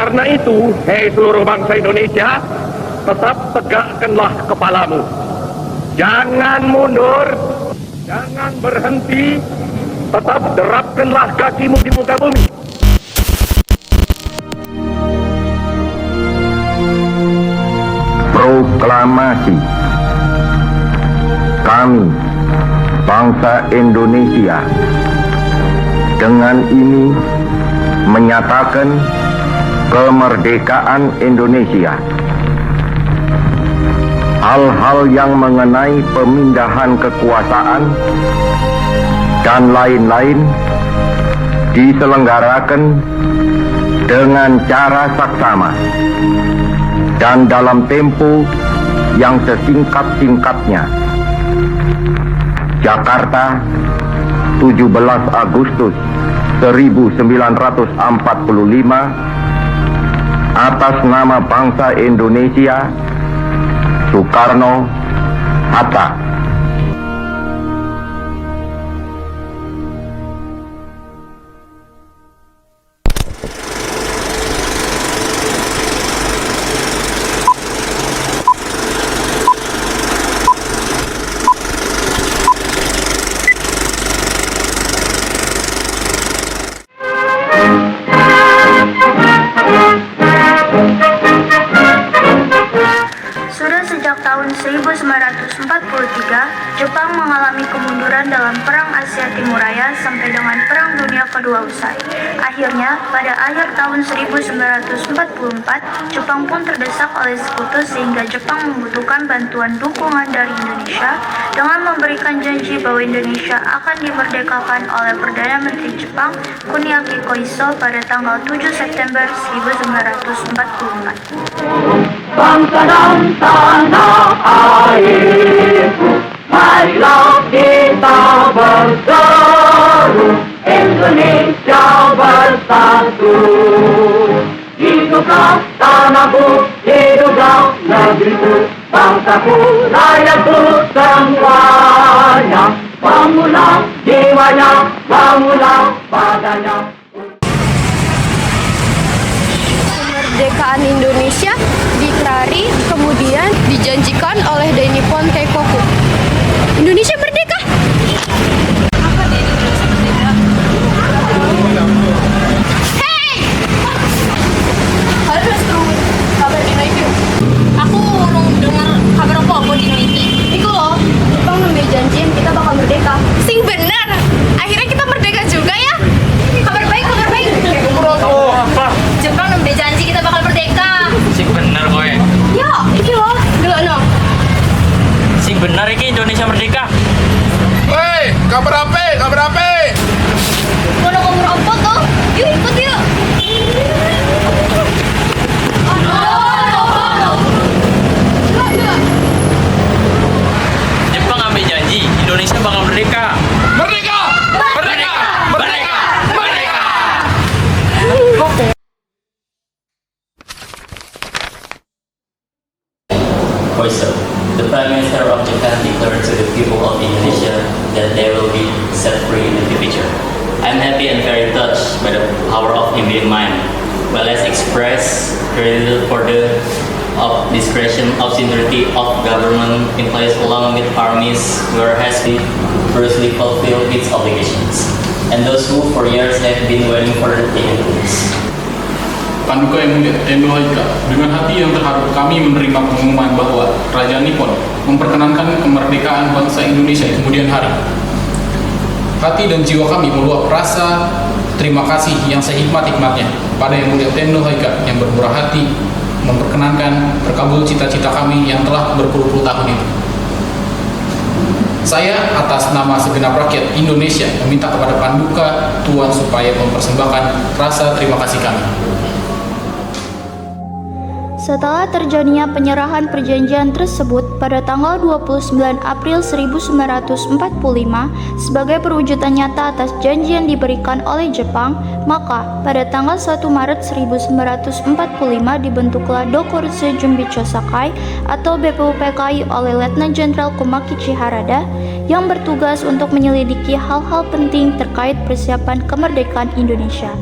karena itu, hei seluruh bangsa Indonesia, tetap tegakkanlah kepalamu. Jangan mundur, jangan berhenti, tetap derapkanlah kakimu di muka bumi. Proklamasi. Kami, bangsa Indonesia, dengan ini menyatakan kemerdekaan Indonesia. Hal-hal yang mengenai pemindahan kekuasaan dan lain-lain diselenggarakan dengan cara saksama dan dalam tempo yang sesingkat-singkatnya. Jakarta, 17 Agustus 1945, atas nama bangsa Indonesia, Soekarno-Hatta. Sejak tahun 1943, Jepang mengalami kemunduran dalam Perang Asia Timur Raya sampai dengan Perang Dunia Kedua usai. Akhirnya, pada akhir tahun 1944, Jepang pun terdesak oleh sekutu sehingga Jepang membutuhkan bantuan dukungan dari Indonesia dengan memberikan janji bahwa Indonesia akan dimerdekakan oleh Perdana Menteri Jepang Kuniaki Koiso pada tanggal 7 September 1944. Bangsa dan tanah airku, marilah kita berseru, Indonesia bersatu. Hiduplah tanahku, hiduplah negeriku, bangsaku, rakyatku semuanya. Bangunlah jiwanya, bangunlah badannya. Kemerdekaan Indonesia dikelari kemudian dijanjikan oleh Dai Nippon Keikoku. Indonesia merdeka. Apa Dai Indonesia merdeka? Hey! Halo Mas, kabar di Nike? Aku urung dengar kabar apa di Nike. Iku loh, Jepang ngambil janjiin kita bakal merdeka. Sing bener. Akhirnya kita merdeka juga ya. Kabar baik, kabar baik. Oh, apa? Jepang ngambil janji kita bakal merdeka. Sing bener kowe. Ya, iki loh, delokno. Sing bener iki Indonesia merdeka. Woi, kabar apa? Kabar apa? Mau ngomong apa tuh? Yuk ikut yuk. Jepang ambil janji Indonesia bakal merdeka. Merdeka! Merdeka! Merdeka! Merdeka! Also, the Prime Minister of Japan declared to the people of Indonesia that they will be set free in the future. I'm happy and very touched by the power of Indian mind. Well, let's express gratitude for the of discretion of seniority of government in place along with armies where has been brutally fulfilled its obligations, and those who for years have been waiting for the endings. Paduka yang mulia Tendo Haika, dengan hati yang terharu kami menerima pengumuman bahwa Raja Nippon memperkenankan kemerdekaan bangsa Indonesia di kemudian hari. Hati dan jiwa kami meluap rasa terima kasih yang sehikmat-hikmatnya pada Yang Mulia Tendo Haika yang bermurah hati memperkenankan terkabul cita-cita kami yang telah berpuluh-puluh tahun itu. Saya atas nama segenap rakyat Indonesia meminta kepada Paduka Tuan supaya mempersembahkan rasa terima kasih kami. Setelah terjadinya penyerahan perjanjian tersebut pada tanggal 29 April 1945 sebagai perwujudan nyata atas janji yang diberikan oleh Jepang, maka pada tanggal 1 Maret 1945 dibentuklah Dokuritsu Junbicho Sakai atau BPUPKI oleh Letnan Jenderal Komakichi Harada yang bertugas untuk menyelidiki hal-hal penting terkait persiapan kemerdekaan Indonesia.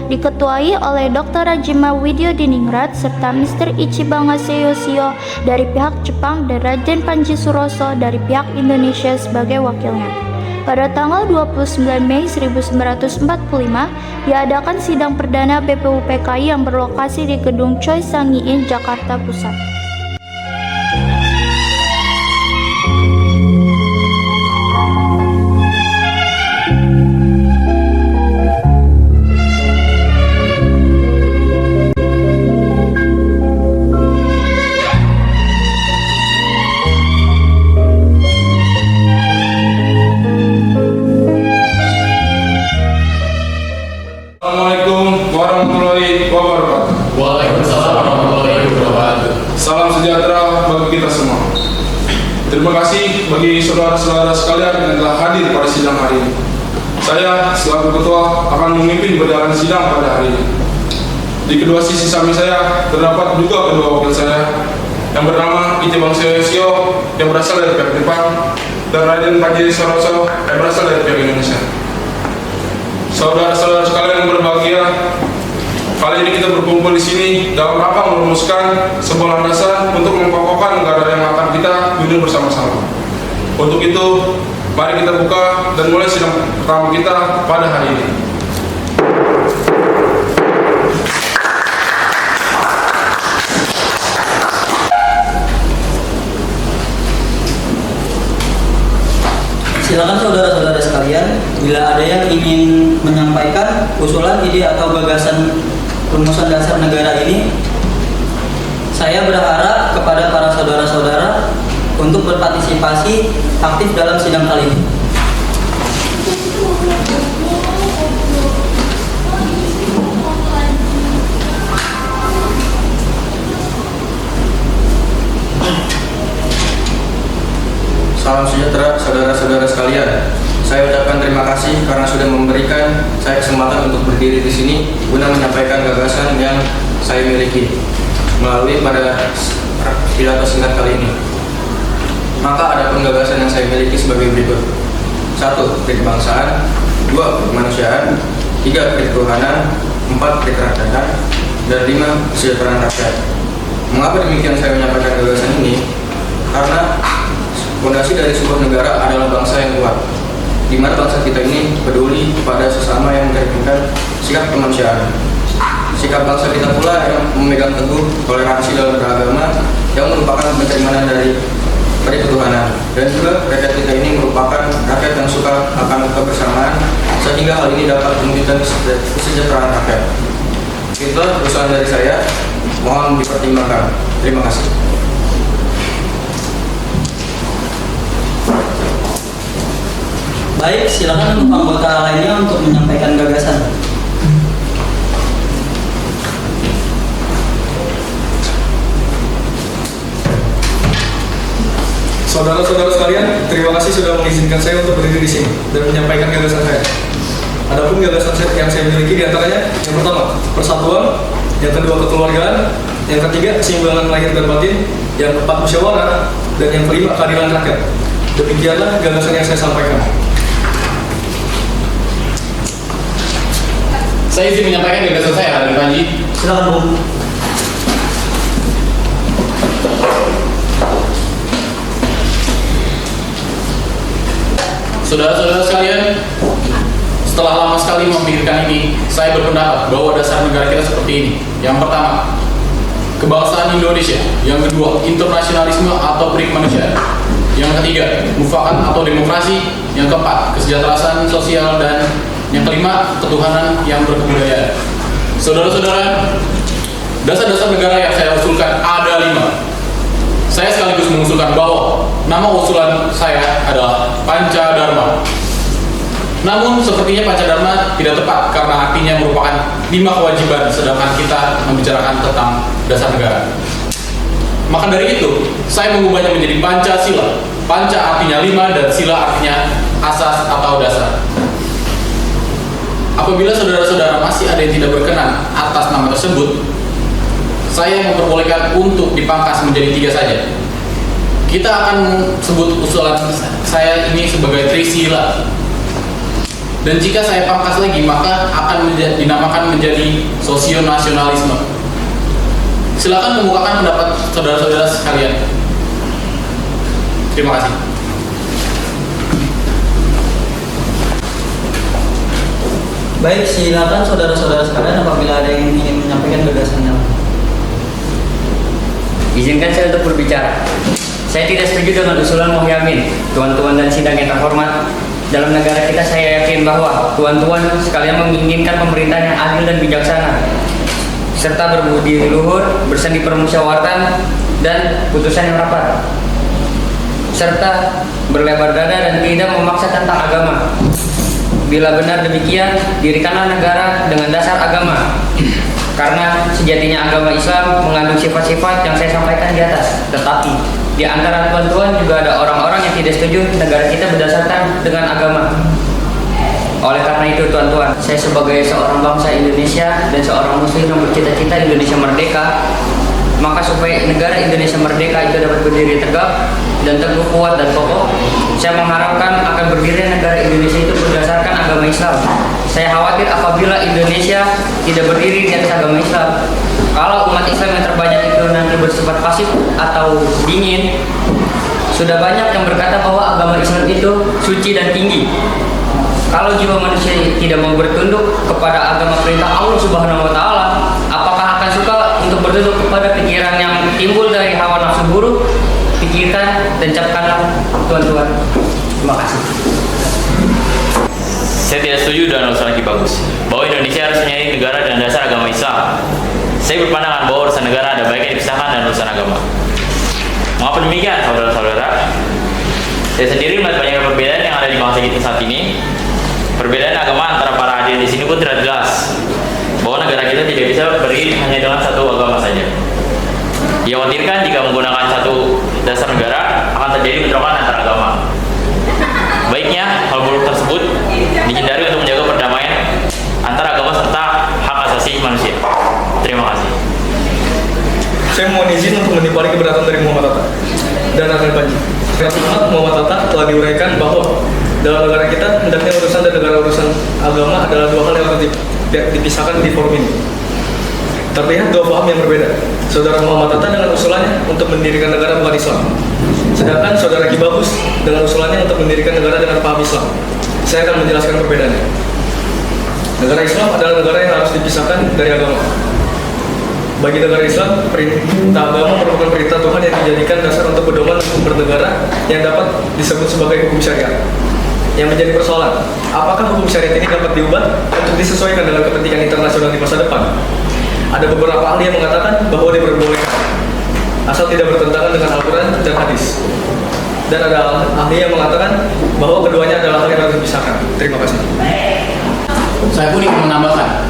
diketuai oleh Dr. Rajima Widyodiningrat serta Mr. Ichibanga Seyosio dari pihak Jepang dan Raden Panji Suroso dari pihak Indonesia sebagai wakilnya. Pada tanggal 29 Mei 1945, diadakan sidang perdana BPUPKI yang berlokasi di Gedung Choi Sang-in, Jakarta Pusat. Assalamualaikum warahmatullahi wabarakatuh. Waalaikumsalam warahmatullahi wabarakatuh. Salam sejahtera bagi kita semua. Terima kasih bagi saudara-saudara sekalian yang telah hadir pada sidang hari ini. Saya selaku ketua akan memimpin berjalan sidang pada hari ini. Di kedua sisi samping saya terdapat juga kedua wakil saya yang bernama Ichibang Seyosio yang berasal dari pihak Jepang dan Raden Panji Suroso yang berasal dari pihak Indonesia. Saudara-saudara sekalian yang berbahagia, kali ini kita berkumpul di sini dalam rangka merumuskan sebuah landasan untuk mengkokohkan negara yang akan kita hidup bersama-sama. Untuk itu, mari kita buka dan mulai sidang pertama kita pada hari ini. Silakan saudara-saudara sekalian, bila ada yang ingin menyampaikan usulan, ide atau gagasan rumusan dasar negara ini, saya berharap kepada para saudara-saudara untuk berpartisipasi aktif dalam sidang kali ini. Salam sejahtera saudara-saudara sekalian. Saya ucapkan terima kasih karena sudah memberikan saya kesempatan untuk berdiri di sini guna menyampaikan gagasan yang saya miliki melalui pada pidato singkat kali ini. Maka ada penggagasan yang saya miliki sebagai berikut: 1. Kebangsaan, 2. Kemanusiaan, 3. Ketuhanan, 4. Kerakyatan, dan 5. Kesejahteraan rakyat. Mengapa demikian saya menyampaikan gagasan ini? Karena fondasi dari sebuah negara adalah bangsa yang kuat, di mana bangsa kita ini peduli pada sesama yang mencerminkan sikap kemanusiaan. Sikap bangsa kita pula yang memegang teguh toleransi dalam beragama yang merupakan pencerimanan dari ketuhanan, dan juga rakyat kita ini merupakan rakyat yang suka akan kebersamaan, sehingga hal ini dapat mewujudkan kesejahteraan rakyat. Itulah usulan dari saya, mohon dipertimbangkan. Terima kasih. Baik, silakan untuk anggota lainnya untuk menyampaikan gagasan. Saudara-saudara sekalian, terima kasih sudah mengizinkan saya untuk berdiri di sini dan menyampaikan gagasan saya. Adapun gagasan yang saya miliki diantaranya: yang pertama, persatuan; yang kedua, kekeluargaan; yang ketiga, keseimbangan lahir dan batin; yang keempat, musyawarah; dan yang kelima, keadilan rakyat. Demikianlah gagasan yang saya sampaikan. Saya izin menyampaikan gagasan saya, Raden Panji. Silakan, Bung. Saudara-saudara sekalian, setelah lama sekali memikirkan ini, saya berpendapat bahwa dasar negara kita seperti ini. Yang pertama, kebangsaan Indonesia. Yang kedua, internasionalisme atau peri kemanusiaan. Yang ketiga, mufakat atau demokrasi. Yang keempat, kesejahteraan sosial. Dan yang kelima, ketuhanan yang berkebudayaan. Saudara-saudara, dasar-dasar negara yang saya usulkan ada 5. Saya sekaligus mengusulkan bahwa nama usulan saya adalah Pancadharma. Namun sepertinya Pancadharma tidak tepat karena artinya merupakan 5 kewajiban, sedangkan kita membicarakan tentang dasar negara. Maka dari itu, saya mengubahnya menjadi Pancasila. Panca artinya 5 dan sila artinya asas atau dasar. Apabila saudara-saudara masih ada yang tidak berkenan atas nama tersebut, saya memperbolehkan untuk dipangkas menjadi 3 saja. Kita akan sebut usulan saya ini sebagai Trisila. Dan jika saya pangkas lagi, maka akan dinamakan menjadi sosionasionalisme. Silakan membukakan pendapat saudara-saudara sekalian. Terima kasih. Baik, silakan saudara-saudara sekalian apabila ada yang ingin menyampaikan gagasannya. Izinkan saya untuk berbicara. Saya tidak setuju dengan usulan Mohyamin. Tuan-tuan dan sidang yang terhormat, dalam negara kita saya yakin bahwa tuan-tuan sekalian menginginkan pemerintahan yang adil dan bijaksana, serta berbudi luhur, bersandi permusyawaratan dan putusan yang rapat, serta berlebar dada dan tidak memaksa tentang agama. Bila benar demikian, dirikanlah negara dengan dasar agama. Karena sejatinya agama Islam mengandung sifat-sifat yang saya sampaikan di atas. Tetapi di antara tuan-tuan juga ada orang-orang yang tidak setuju negara kita berdasarkan dengan agama. Oleh karena itu tuan-tuan, saya sebagai seorang bangsa Indonesia dan seorang muslim yang bercita-cita Indonesia merdeka, maka supaya negara Indonesia merdeka itu dapat berdiri tegak dan teguh, kuat dan kokoh, saya mengharapkan akan berdiri negara Indonesia itu berdasarkan agama Islam. Saya khawatir apabila Indonesia tidak berdiri di atas agama Islam, kalau umat Islam yang terbanyak itu nanti bersifat pasif atau dingin. Sudah banyak yang berkata bahwa agama Islam itu suci dan tinggi. Kalau jiwa manusia tidak mau bertunduk kepada agama perintah Allah Subhanahu wa Ta'ala, apakah akan suka untuk bertunduk kepada pikiran yang timbul dari hawa nafsu buruk? Pikirkan dan capkanlah tuan-tuan. Terima kasih. Saya tidak setuju dengan usulan Ki Bagus bahwa Indonesia harus menjadi negara dengan dasar agama Islam. Saya berpandangan bahwa urusan negara ada baiknya dipisahkan dengan urusan agama. Mengapa demikian, saudara-saudara? Saya sendiri melihat banyak perbedaan yang ada di bangsa kita saat ini. Perbedaan agama antara para hadirin di sini pun tidak jelas. Bahwa negara kita tidak bisa berdiri hanya dengan satu agama saja. Dikhawatirkan jika menggunakan satu dasar negara akan terjadi bentrokan antar agama. Baiknya hal buruk tersebut dihindari untuk menjaga perdamaian antara agama serta hak asasi manusia. Terima kasih. Saya mohon izin untuk menimpali keberatan dari Muhammad Hatta dan Ahmad Panji. Karena Muhammad Hatta telah diuraikan bahwa dalam negara kita hendaknya urusan dan negara urusan agama adalah dua hal yang harus dipisahkan di forum ini. Terlihat dua paham yang berbeda. Saudara Muhammad Hatta dengan usulannya untuk mendirikan negara bukan Islam, sedangkan saudara Ki Bagus dengan usulannya untuk mendirikan negara dengan paham Islam. Saya akan menjelaskan perbedaannya. Negara Islam adalah negara yang harus dipisahkan dari agama. Bagi negara Islam, perintah agama merupakan perintah Tuhan yang dijadikan dasar untuk pedoman bernegara yang dapat disebut sebagai hukum syariat. Yang menjadi persoalan, apakah hukum syariat ini dapat diubah untuk disesuaikan dengan kepentingan internasional di masa depan? Ada beberapa ahli yang mengatakan bahwa diperbolehkan, asal tidak bertentangan dengan Al-Quran dan hadis. Dan ada ahli yang mengatakan bahwa keduanya adalah hal yang harus dipisahkan. Terima kasih. Saya pun ingin menambahkan,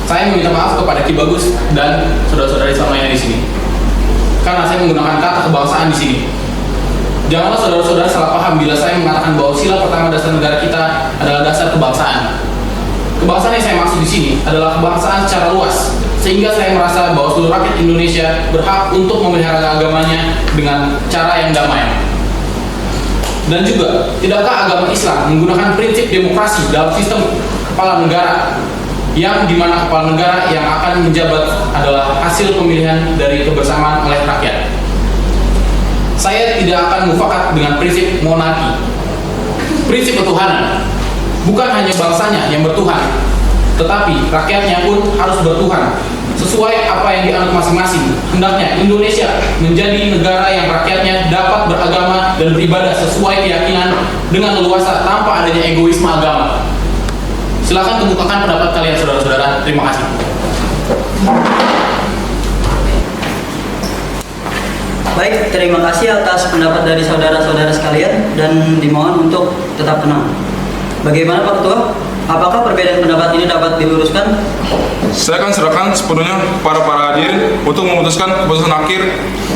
saya meminta maaf kepada Ki Bagus dan saudara-saudara Islam lainnya di sini, karena saya menggunakan kata kebangsaan di sini. Janganlah saudara-saudara salah paham bila saya mengatakan bahwa sila pertama dasar negara kita adalah dasar kebangsaan. Kebangsaan yang saya maksud di sini adalah kebangsaan secara luas, sehingga saya merasa bahwa seluruh rakyat Indonesia berhak untuk memelihara agamanya dengan cara yang damai. Dan juga, tidakkah agama Islam menggunakan prinsip demokrasi dalam sistem kepala negara, yang dimana kepala negara yang akan menjabat adalah hasil pemilihan dari kebersamaan oleh rakyat? Saya tidak akan mufakat dengan prinsip monarki, prinsip ketuhanan. Bukan hanya bangsanya yang bertuhan, tetapi rakyatnya pun harus bertuhan sesuai apa yang dianut masing-masing. Hendaknya Indonesia menjadi negara yang rakyatnya dapat beragama dan beribadah sesuai keyakinan dengan leluasa tanpa adanya egoisme agama. Silakan kemukakan pendapat kalian, saudara-saudara. Terima kasih. Baik, terima kasih atas pendapat dari saudara-saudara sekalian dan dimohon untuk tetap tenang. Bagaimana Pak Ketua? Apakah perbedaan pendapat ini dapat diluruskan? Saya akan serahkan sepenuhnya para hadirin untuk memutuskan keputusan akhir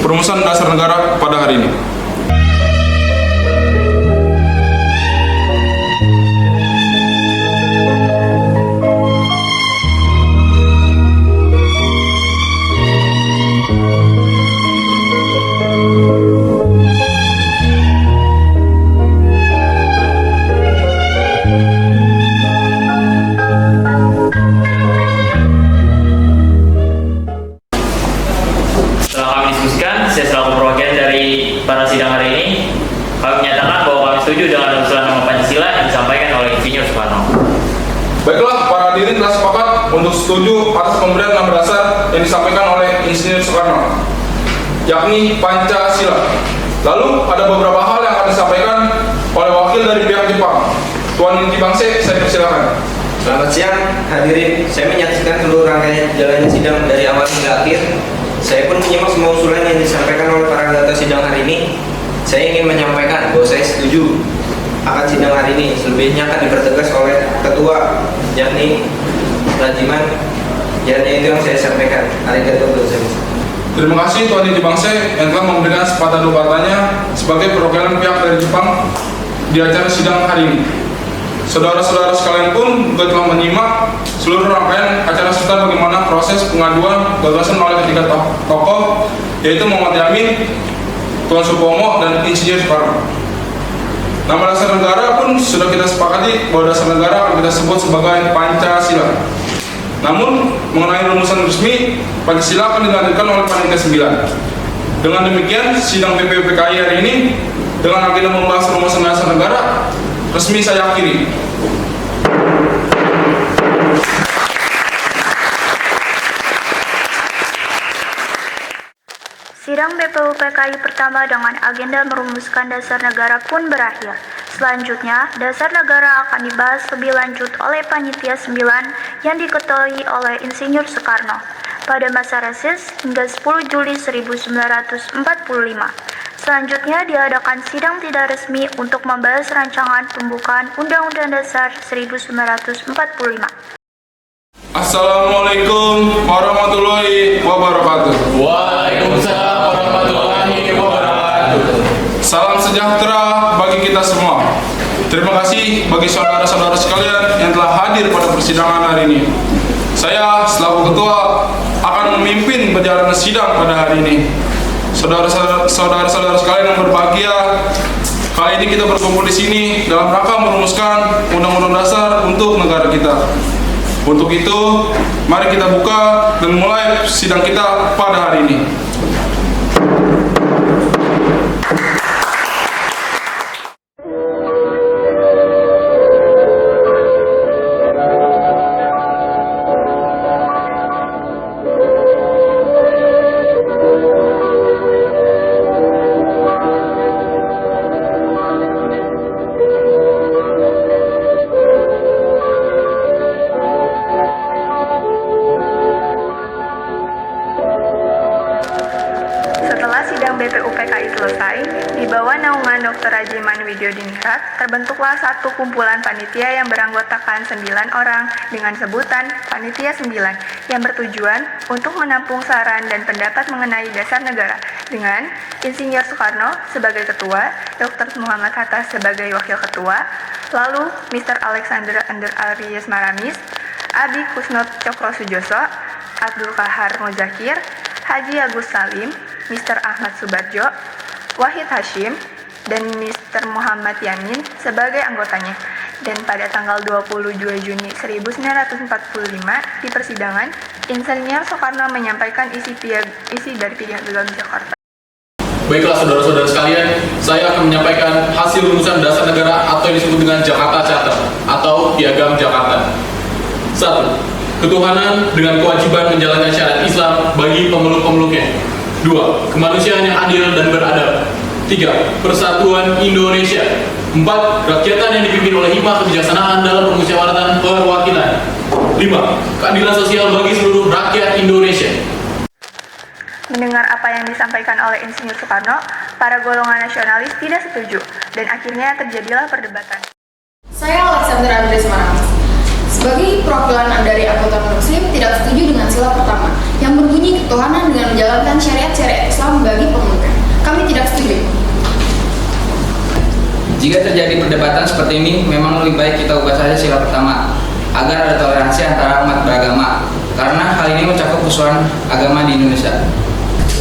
perumusan dasar negara pada hari ini. ini, kami menyatakan bahwa kami setuju dengan usulan nama Pancasila yang disampaikan oleh Insinyur Soekarno. Baiklah, para hadirin telah sepakat untuk setuju atas pemberian nama dasar yang disampaikan oleh Insinyur Soekarno, yakni Pancasila. Lalu ada beberapa hal yang akan disampaikan oleh wakil dari pihak Jepang. Tuan Inti Bangse, saya persilakan. Selamat siang, hadirin. Saya menyaksikan seluruh rangkaian jalannya sidang dari awal hingga akhir. Saya pun menyimak semua usulan yang disampaikan oleh para anggota sidang hari ini. Saya ingin menyampaikan bahwa saya setuju akan sidang hari ini. Selebihnya akan dipertegas oleh ketua, yakni Rajiman. Itu yang saya sampaikan. Arigatou gozaimasu. Terima kasih Tuan Inti Bangse yang telah memberikan sepatah dua katanya sebagai perwakilan pihak dari Jepang di acara sidang hari ini. Saudara-saudara sekalian pun juga telah menyimak seluruh rangkaian acara serta bagaimana proses pengaduan gagasan oleh ketiga tokoh, yaitu Muhammad Yamin, Tuan Supomo, dan Insinyur Soekarno. Nama dasar negara pun sudah kita sepakati bahwa dasar negara akan kita sebut sebagai Pancasila. Namun, mengenai rumusan resmi, Pancasila akan dilanjutkan oleh Panitia 9. Dengan demikian, sidang BPUPKI hari ini dengan agenda membahas rumusan dasar negara resmi saya akhiri. Sidang BPUPKI pertama dengan agenda merumuskan dasar negara pun berakhir. Selanjutnya, dasar negara akan dibahas lebih lanjut oleh Panitia 9 yang diketuai oleh Insinyur Soekarno pada masa reses hingga 10 Juli 1945. Selanjutnya diadakan sidang tidak resmi untuk membahas rancangan pembukaan Undang-Undang Dasar 1945. Assalamualaikum warahmatullahi wabarakatuh. Waalaikumsalam warahmatullahi wabarakatuh. Salam sejahtera bagi kita semua. Terima kasih bagi saudara-saudara sekalian yang telah hadir pada persidangan hari ini. Saya selaku ketua akan memimpin perjalanan sidang pada hari ini. Saudara-saudara sekalian yang berbahagia, kali ini kita berkumpul di sini dalam rangka merumuskan Undang-Undang Dasar untuk negara kita. Untuk itu, mari kita buka dan mulai sidang kita pada hari ini. BPUPKI selesai, di bawah naungan Dr. Rajiman Widyodiningrat, terbentuklah satu kumpulan panitia yang beranggotakan 9 orang dengan sebutan Panitia 9 yang bertujuan untuk menampung saran dan pendapat mengenai dasar negara dengan Insinyur Soekarno sebagai ketua, Dr. Muhammad Hatta sebagai wakil ketua, lalu Mr. Alexander Under Aries Maramis, Abi Kusnot Cokro Sujoso, Abdul Kahar Muzakir, Haji Agus Salim, Mr. Ahmad Subarjo, Wahid Hashim, dan Mr. Muhammad Yamin sebagai anggotanya. Dan pada tanggal 22 Juni 1945 di persidangan, Insinyur Soekarno menyampaikan isi dari Piagam Jakarta. Baiklah saudara-saudara sekalian, saya akan menyampaikan hasil rumusan dasar negara atau yang disebut dengan Jakarta Charter atau Piagam Jakarta. 1. Ketuhanan dengan kewajiban menjalankan syariat Islam bagi pemeluk-pemeluknya. 2. Kemanusiaan yang adil dan beradab. 3. Persatuan Indonesia. 4. Kerakyatan yang dipimpin oleh hikmah kebijaksanaan dalam permusyawaratan perwakilan. 5. Keadilan sosial bagi seluruh rakyat Indonesia. Mendengar apa yang disampaikan oleh Insinyur Soekarno, para golongan nasionalis tidak setuju, dan akhirnya terjadilah perdebatan. Saya Alexander Andres Maramis. Sebagai perwakilan dari anggota Muslim tidak setuju dengan sila pertama yang berbunyi ketuhanan dengan menjalankan syariat-syariat Islam bagi pemeluknya. Kami tidak setuju. Jika terjadi perdebatan seperti ini, memang lebih baik kita ubah saja sila pertama agar ada toleransi antara umat beragama, karena hal ini mencakup keseluruhan agama di Indonesia.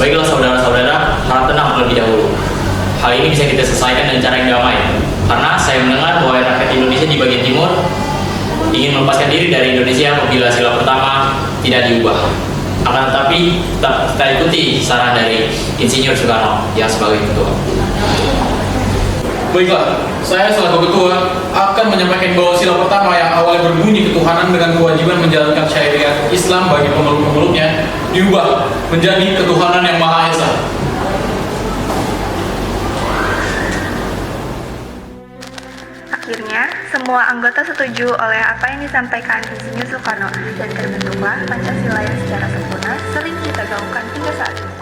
Baiklah saudara-saudara, harap tenang terlebih dahulu. Hal ini bisa kita selesaikan dengan cara yang damai, karena saya mendengar bahwa rakyat Indonesia di bagian timur ingin melepaskan diri dari Indonesia apabila sila pertama tidak diubah. Akan tetapi kita ikuti saran dari Insinyur Soekarno yang sebagai ketua. Baiklah, saya selaku ketua akan menyampaikan bahwa sila pertama yang awalnya berbunyi ketuhanan dengan kewajiban menjalankan syariat Islam bagi pemeluk-pemeluknya diubah menjadi ketuhanan yang Maha Esa. Akhirnya, semua anggota setuju oleh apa yang disampaikan Insinyur Soekarno dan terbentuklah Pancasila yang secara sempurna sering kita gaungkan hingga saat ini.